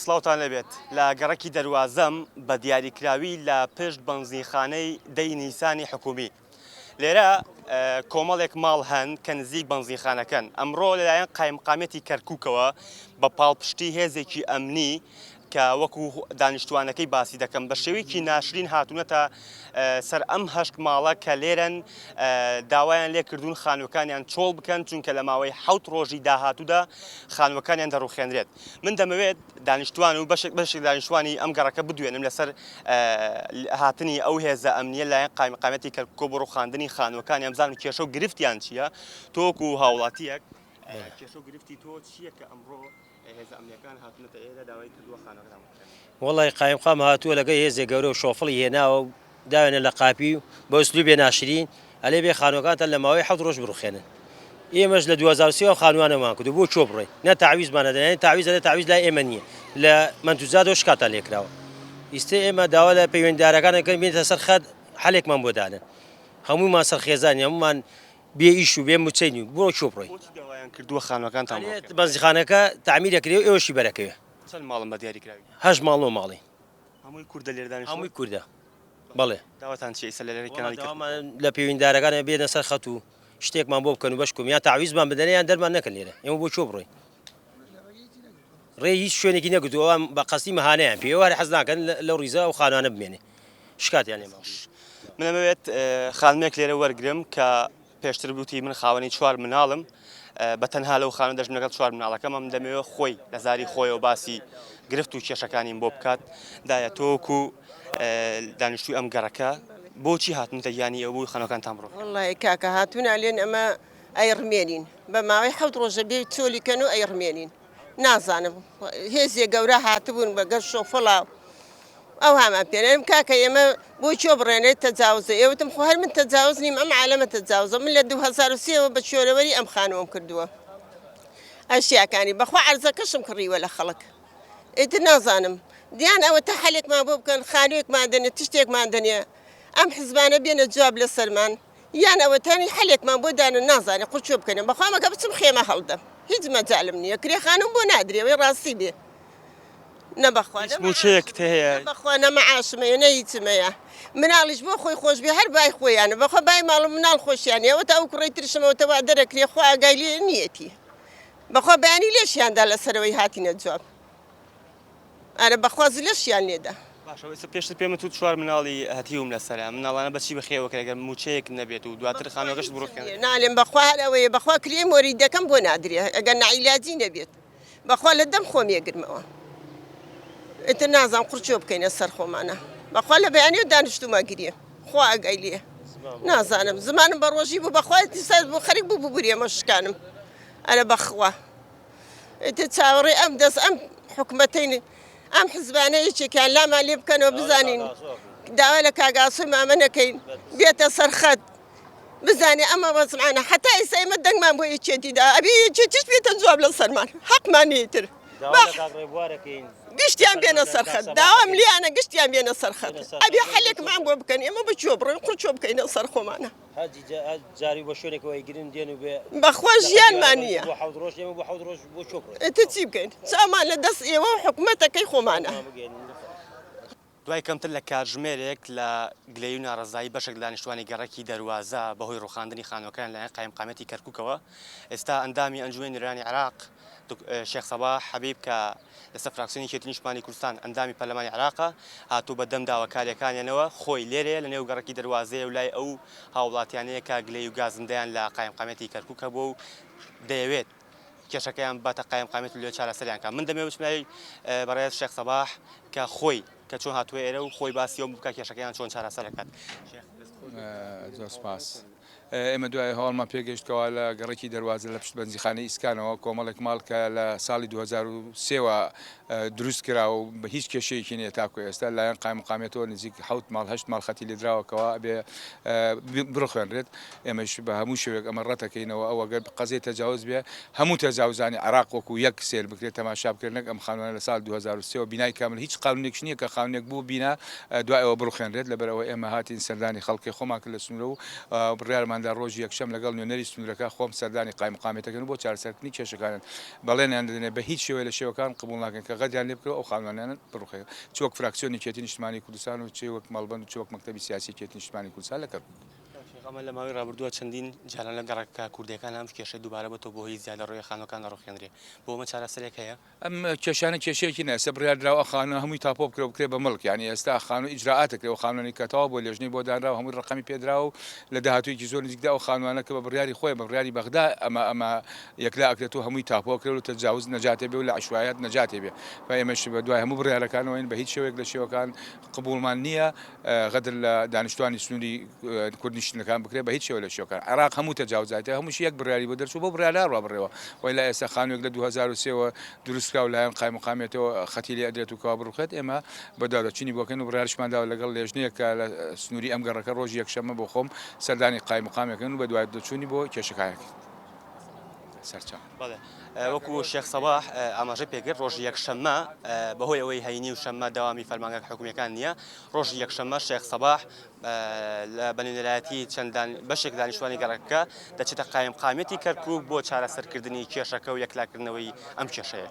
سڵاوتان لەبێت لە گەڕەکی دەواازەم بە دیاریکراوی لە پشت بەنزینخانەی دەی نیسانی حکومی لێرە کۆمەڵێک ماڵ هەن کە نزیک بەنزینخانەکەن ئەمڕۆ لەلایەن قایمقامەتی کەرکووکەوە بە پاڵپشتی هێزێکی ئەمنی کە وەکو دانیشتوانەکەی باسی دەکەم بە شێوەیەکی ناشرین هاتوونەتە سەر ئەم هەشت ماڵە کە لێرەن داوایان لێ کردوون خانوەکانیان چۆڵ بکەن چونکە لە ماوەی حوت ڕۆژی داهاتوودا خانوەکانیان دەڕوخێنرێت من دەمەوێت دانیشتوان و بەشێک دانیشتوانی ئەم گەڕەکە بدوێنم لەسەر هاتنی ئەو هێزە ئەمنیە لایەن قایمقامەتی کەرکووکە بۆ ڕوخاندنی خانوەکانیان بزانم کێشە و گرفتیان چییە تۆکو و هاوڵاتیەک کێشە و گرفتی تۆ چییە کە ئەمڕۆ هێزە ئەمنیەکان هاتونەتە ئێرە داوای کردووە خانوەکان وڵی قایمقام هاتووە لەگەڵ هێزێ گەورە و شۆفڵی هێناوە و داوێنە لە قاپی و بە ئوسلوبێ ناشرین ئەلێ بێ خانوەکانتان لە ماوەی حەوت ڕۆژ بڕوخێنن ئێمەش لە 2023 خانوانەمان کردو بۆ چۆ بڕێ نە تاویزمانە دەێن تاویز لای ئێمە نییە لە منتوزادۆ شکاتان لێکراوە ئیستا ئێمە داوا لە پەیوەنددارەکانەکەن بێتە سەر خەت حلێکمان بۆ دادن هەموومان سەرخێزانی هەمومان بێ ئیش و بێ موچەینی بۆ چۆ بڕۆی کردووە خانوەکانتان بەنزیخانەکە تعمیرەکرێ ئێوەشی بەرەکەوێ چەند ماڵم بە دیاریکراوی هەژ ماڵۆ ماڵی هەمووی کوردە لێردانی هەمووی کووردە بەڵێ داواتان چی ئێستا لەلێرەی کەناڵی لە پەیوەنددارەکانە بێنە سەر خەت و شتێکمان بۆ بکەن و بەشکم یا تعویزمان بدەنیان دەرمان نەکەن لێرە ئێمە بۆ چۆ بڕۆی ڕێ هیچ شوێنێکی نەگوتووە بە قەستی مەهانەیان پێوەوە حەز ناکەن لەو ڕیزە و خانوانە بمێنێ شکاتیان لێ ماوە من ئەمەوێت خانمێک لێرە وەرگرم کە پێشتر بوتی من خاوەنی 4 مناڵم بە تەنها لەو خانە دەژم لەگەڵ 4 مناڵەکەم ئەم دەمەوێت خۆی لە زاری خۆیەوە باسی گرفت و کێشەکانیم بۆ بکات دایە تۆکو دانیشتوی ئەم گەڕەکە بۆچی هاتنتە یانی ئەو بووی خانەکانتان بڕۆ وڵی کاکە هاتوونە لێن ئەمە ئەیڕمێنین بە ماوەی حەوت ڕۆژە بێ چۆلیکەن و ئەیڕمێنین نازانم هێزیە گەورە هاتبوون بەگەر شۆفڵاو ئەو هامان پێێنم کاکە ئێمە بۆ چۆ بڕێنێت تەجاوزە ئێوتم خۆ هەر من تەجاوز نیم ئەم عالەمە تەجاوزە من لە 2023ەوە بە شۆرەوەری ئەم خانووەم کردووە ئەشیاکانی بەخوا عەرزەکەشم کڕیوە لە خەڵک ئیتر نازانم دیان ئەوە تا حەلێکمان بۆ بکەن خانوویەکمان دەنێت تشتێکمان دەنێ ئەم حزبانە بێنە جواب لە سەرمان یان ئەوە تانی حەلێکمان بۆ دانە نازانێ قوچۆ بکەنێ بەخوا مەگە بچم خێمە هەڵدەم هیچ مەجالم نییە کرێخانم بۆ نادرێەوەی ڕاستی بێ نەبەخواچێک هەیە بەخوا نەمەعاشمەیە نە هیچمەیە مناڵیش بۆ خۆی خۆش بێ هەر بای خۆیانە بەخوا بای ماڵم مناڵ خۆشیانەوە تا ئەو کوڕی ترشمەوەتەوا دەرەکرێ خوا ئاگای لێ نیەتی بەخوا بەیانی لێشیاندا لەسەرەوەی هاتینە جواب ئارە بەخواز لەشیان لێدا باشەوەی پێشتر پێمە تو 4 مناڵی هەتیوم لەسەر مناڵانە بەچی بەخێوەکەگە موچەیەک نەبێت و دواتر خانەکەش بڕۆکەن نالێن بەخوا هەرەوەیە بەخوا کرێم وەری دەکەم بۆ نادرێ ئەگەر نعیلاجی نەبێت بەخوا لە دەم خۆم یەگرمەوە ئتر نازان قورچۆ بکەینە سەر خۆمانە بەخوا لە بەیانی و دانیشتوما گریە خوا ئەگای لێ نازانم زمانم بە ڕۆژی بوو بەخواتی سەر بۆ خەریک بوو ببووریە مەشکانم ئەرە بەخوا ئتر چاوەڕێ ئەم دەست ئەم حکومەتەین ئەم حزبانە یەکێکیان لامان لێ بکەنەوە بزانین داوا لە کاگاسوی مامە نەکەین بێتە سەرخەت بزانێ ئەمە بەزمانە حتا ئێستا ئێمە دەنگمان بۆ یەکێتیدا ئەبێ یەکێتیش بێتە جواب لە سەرمان حەقمان نیتر گشتیان بێنە سەرخەت داوام لیانە گشتیان بێنە سەرخەت ئەبێ حەلێکمان بۆ بکەن ئێمە بچۆ بڕۆین قورچۆ بکەینە سەر خۆمانە جاری بۆ شوێنێکەوەی گرن دێن و بێ بەخوا ژیانمان نییە بۆ چۆ ئێتە چی بکەین چامان لە دەست ئێوە حکومەتەکەی خۆمانە دوای کەمتر لە کاتژمێرێک لە گلەی و ناڕزایی بەشێک دانیشتوانی گەڕەکی دەواازە بەهۆی ڕوخاندنی خانوەکان لەلایەن قایمقامەتی کەرکووکەوە ئێستا ئەندامی ئەنجومەی نێرانی عێراق شێخ سەباح حەبیب کە لەسەر فراکسیۆنی یەکێتی نیشتمانی کوردستان ئەندامی پەرلەمانی عێراقە هاتوو بە دەم داواکاریەکانیانەوە خۆی لێرەیە لە نێو گەڕەکی دەواازەیە و لای ئەو هاوڵاتیانەیە کە گلەی و گازندەیان لە قایمقامەتی کەرکووکە بۆ و دەیەوێت کێشەکەیان باتە قایمقامەت لێ چارەسەریان کە من دەمەوێت بچمای بەڕێز شێخ سەباح کە خۆی کە چۆن هاتووە ئێرە و خۆی باسیەوە بکە کێشەکەیان چۆن چارەسەر دەکات زۆر سپاس ئێمە دوای هەواڵمان پێگەشتکەوە لە گەڕێکی دەواازە لە پشت بەنزیخانەی ئیسکانەوە کۆمەڵێک ماڵ کە لە ساڵی 2023ەوە دروست کرا و بە هیچ کێشەیەکی نیە تاکو ئێستا لایەن قایمقامێتەوە نزیک 7 ماڵ 8 ماڵ خەتی لێدراوەکەوە بێ بڕخوێنرێت ئێمەش بە هەموو شوێک ئەمە ڕەتەکەینەوە ئەوە گەر قەزێت تەجاوز بێ هەموو تەجاوزانی عێراق وەکو یەک سێر بکرێت تەماشا بکردنەک ئەم خانوانە لە ساڵ 2023 بینای کامل هیچ قانونێک نییە کە خانوێک بوو بینا دوای ئەوە بڕخوێنرێت لەبەرەوە ئێمە هاتین سەردانی خەڵکی خۆمان کرد لە سنوورە و بڕیارمان شارەزایماندا ڕۆژی یەکشەم لەگەڵ نوێنەری سنوورەکە خۆم سەردانی قایم مقامێتەکەن بۆ چارەسەرکردنی کێشەکانن بەڵێنیان دەدەنێ بە هیچ شێوەیە لە شێوەکان قبول ناکەن کە غەدیان لێ بکرێت ئەو خاڵمانیانن بڕوخێ چۆک فراکسیۆنی کێتی نیشتمانی کوردستان و چێوەک مەڵبەند و چۆک مەکتەبی سیاسی کێتی نیشتمانی کوردستان لەکەم. ئەمە لە ماوەی ڕابردووە چەندین جاران لە گەڕەکە کوردەکان ئەم کێشەی دووبارە بە تۆ بۆ هی زیادە ڕۆی خانەکان ڕۆخێنرێ بۆ ئەمە چارەسەرێک هەیە ئەم کێشانە کێشەیەکی نەسە بڕیاردراوە خانە هەمووی تاپۆ بکرێ بکرێ بە مڵک ینی ئێستا خان و ئیجرراعاتەکرێ و خانوانی کەتەوە بۆ لێژنەی بۆ دانراوە هەمووی ڕقمی پێدراوە و لە داهاتوویەکی زۆر نزیکدا و خانوانە کە بە بڕیاری خۆی بە بڕیاری بەغدا ئەمە یەکلا ئەکرێتەوە هەمووی تاپۆ کرێت و تەجاوز نەجاتێ بێ و لە عشوایەت نەجاتێ بێ و ئێمەش بە دوای هەموو بڕیارەکانەوەین بە هیچ شێوەیەک لە شێوەکان قبولمان نییە غەدر لە دانیشتوانی سنووری کوردنیشتنەکان بکرێت بە هیچ شێوە لە شێوەکان عراق هەموو تەجاوزاتێ هەمووشی یەک بڕیاری بۆ دەرچوو بۆ بڕیار ڕابڕێەوە وای لە ئێستا خانوێک لە 2023ەوە دروستکرا و لایەن قایم مقامێتەوە خەتی لێ ئەدرێت و کاوا بڕوخێت ئێمە بەداوچینی بۆکەن و بڕیارشمانداوە لەگەڵ لێژنەیەکە لە سنووری ئەم گەڕەکە ڕۆژی یەکشەمە بۆ خۆم سەردانی قایم مقامەکەن و بە دوای دەچوونی بۆ کێشەکایەکی سەرچاو. وەکو شێخ سەباح ئاماژە پێگرت ڕۆژی یەکشەممە بەهۆی ئەوەی هەینی و شەممە داوامی فەرمانگە حکوومیەکان نییە ڕۆژی یەکشەممە شێخ سەباح لە بەنوێنەرایەتی چەندان بەشێک دانیشتوانی گەڕەکە دەچێتە قایم مقامەتی کەرکووک بۆ چارەسەرکردنی کێشەکە و یەکلاکردنەوەی ئەم کێشەیە.